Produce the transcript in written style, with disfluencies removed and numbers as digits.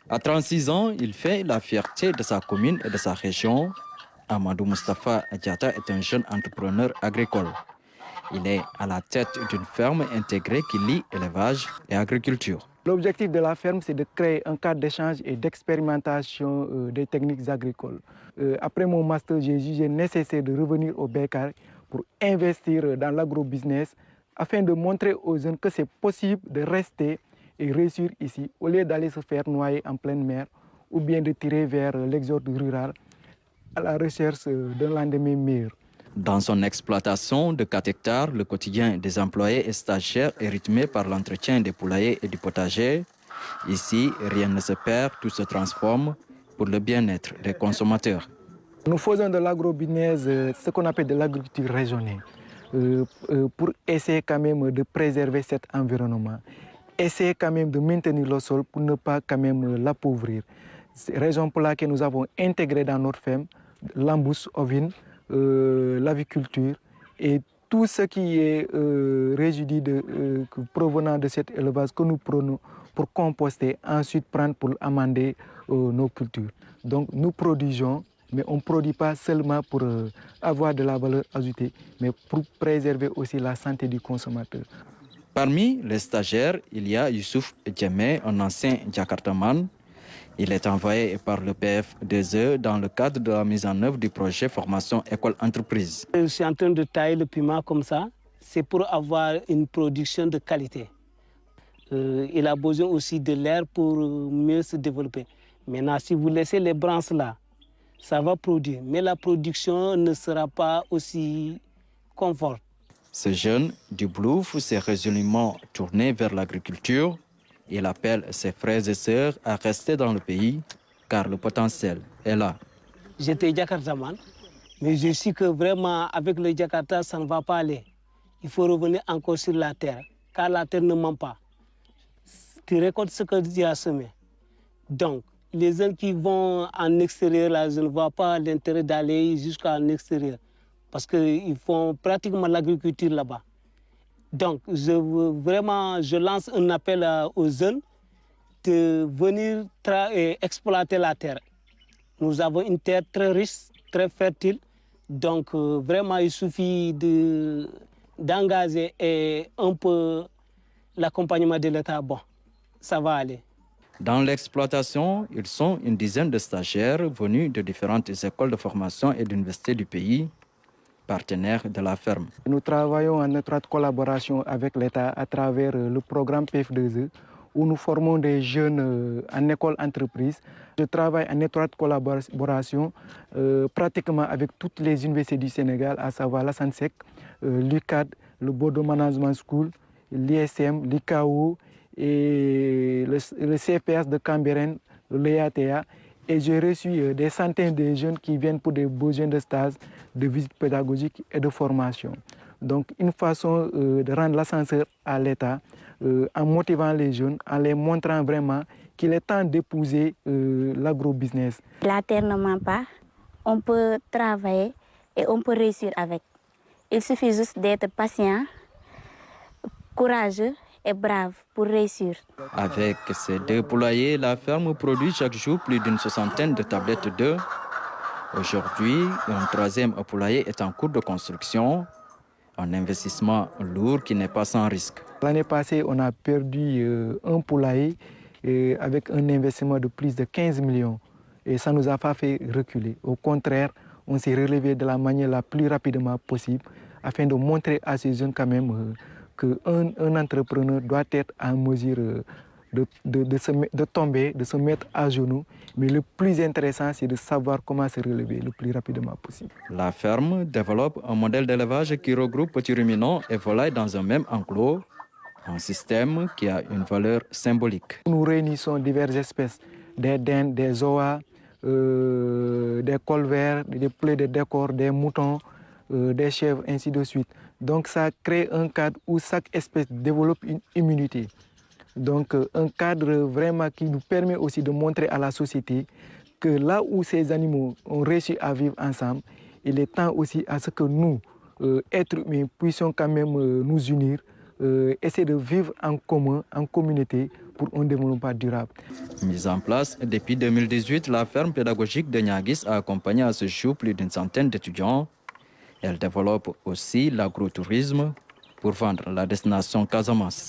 À 36 ans, il fait la fierté de sa commune et de sa région. Amadou Moustapha Diatta est un jeune entrepreneur agricole. Il est à la tête d'une ferme intégrée qui lie élevage et agriculture. L'objectif de la ferme, c'est de créer un cadre d'échange et d'expérimentation des techniques agricoles. Après mon master, j'ai jugé nécessaire de revenir au Bécar pour investir dans l'agrobusiness afin de montrer aux jeunes que c'est possible de rester et réussir ici au lieu d'aller se faire noyer en pleine mer ou bien de tirer vers l'exode rural à la recherche d'un lendemain meilleur. Dans son exploitation de 4 hectares, le quotidien des employés et stagiaires est rythmé par l'entretien des poulaillers et du potager. Ici, rien ne se perd, tout se transforme pour le bien-être des consommateurs. Nous faisons de l'agrobusiness, ce qu'on appelle de l'agriculture raisonnée, pour essayer quand même de préserver cet environnement, essayer quand même de maintenir le sol pour ne pas quand même l'appauvrir. C'est la raison pour laquelle nous avons intégré dans notre ferme l'embouche ovine, l'aviculture et tout ce qui est résidu provenant de cet élevage que nous prenons pour composter, ensuite prendre pour amender nos cultures. Donc nous produisons, mais on ne produit pas seulement pour avoir de la valeur ajoutée, mais pour préserver aussi la santé du consommateur. Parmi les stagiaires, il y a Youssouf Djemé, un ancien Jakartaman. Il est envoyé par le PF2E dans le cadre de la mise en œuvre du projet formation école-entreprise. Je suis en train de tailler le piment comme ça. C'est pour avoir une production de qualité. Il a besoin aussi de l'air pour mieux se développer. Maintenant, si vous laissez les branches là, ça va produire. Mais la production ne sera pas aussi confort. Ce jeune du Blouf s'est résolument tourné vers l'agriculture. Il appelle ses frères et sœurs à rester dans le pays car le potentiel est là. J'étais Jakartaman, mais je sais que vraiment avec le Jakarta, ça ne va pas aller. Il faut revenir encore sur la terre, car la terre ne ment pas. Tu récoltes ce que tu as semé. Donc, les jeunes qui vont en extérieur, là, je ne vois pas l'intérêt d'aller jusqu'à l'extérieur, parce qu'ils font pratiquement l'agriculture là-bas. Donc, je lance un appel aux jeunes de venir exploiter la terre. Nous avons une terre très riche, très fertile. Donc, vraiment, il suffit d'engager un peu l'accompagnement de l'État. Bon, ça va aller. Dans l'exploitation, ils sont une dizaine de stagiaires venus de différentes écoles de formation et d'universités du pays, partenaires de la ferme. Nous travaillons en étroite collaboration avec l'État à travers le programme PF2E où nous formons des jeunes en école-entreprise. Je travaille en étroite collaboration pratiquement avec toutes les universités du Sénégal, à savoir la SANSEC, l'UCAD, le Bordeaux Management School, l'ISM, l'ICAO et le CPS de Cambérène, l'EATA. Et j'ai reçu des centaines de jeunes qui viennent pour des besoins de stage, de visite pédagogique et de formation. Donc une façon de rendre l'ascenseur à l'État en motivant les jeunes, en les montrant vraiment qu'il est temps d'épouser l'agrobusiness. La terre ne ment pas, on peut travailler et on peut réussir avec. Il suffit juste d'être patient, courageux et brave pour réussir. Avec ces 2 poulaillers, la ferme produit chaque jour plus d'une soixantaine de tablettes d'œufs. Aujourd'hui, un 3e poulailler est en cours de construction, un investissement lourd qui n'est pas sans risque. L'année passée, on a perdu un poulailler avec un investissement de plus de 15 millions et ça ne nous a pas fait reculer. Au contraire, on s'est relevé de la manière la plus rapidement possible afin de montrer à ces jeunes quand même qu'un entrepreneur doit être en mesure de tomber, de se mettre à genoux. Mais le plus intéressant, c'est de savoir comment se relever le plus rapidement possible. La ferme développe un modèle d'élevage qui regroupe petits ruminants et volailles dans un même enclos, un système qui a une valeur symbolique. Nous réunissons diverses espèces, des dindes, des oies, des colverts, des poulets de décor, des moutons, des chèvres, ainsi de suite. Donc ça crée un cadre où chaque espèce développe une immunité. Donc un cadre vraiment qui nous permet aussi de montrer à la société que là où ces animaux ont réussi à vivre ensemble, il est temps aussi à ce que nous, êtres humains, puissions quand même nous unir, essayer de vivre en commun, en communauté, pour un développement durable. Mise en place depuis 2018, la ferme pédagogique de Niaguis a accompagné à ce jour plus d'une centaine d'étudiants. Elle développe aussi l'agrotourisme pour vendre la destination Casamance.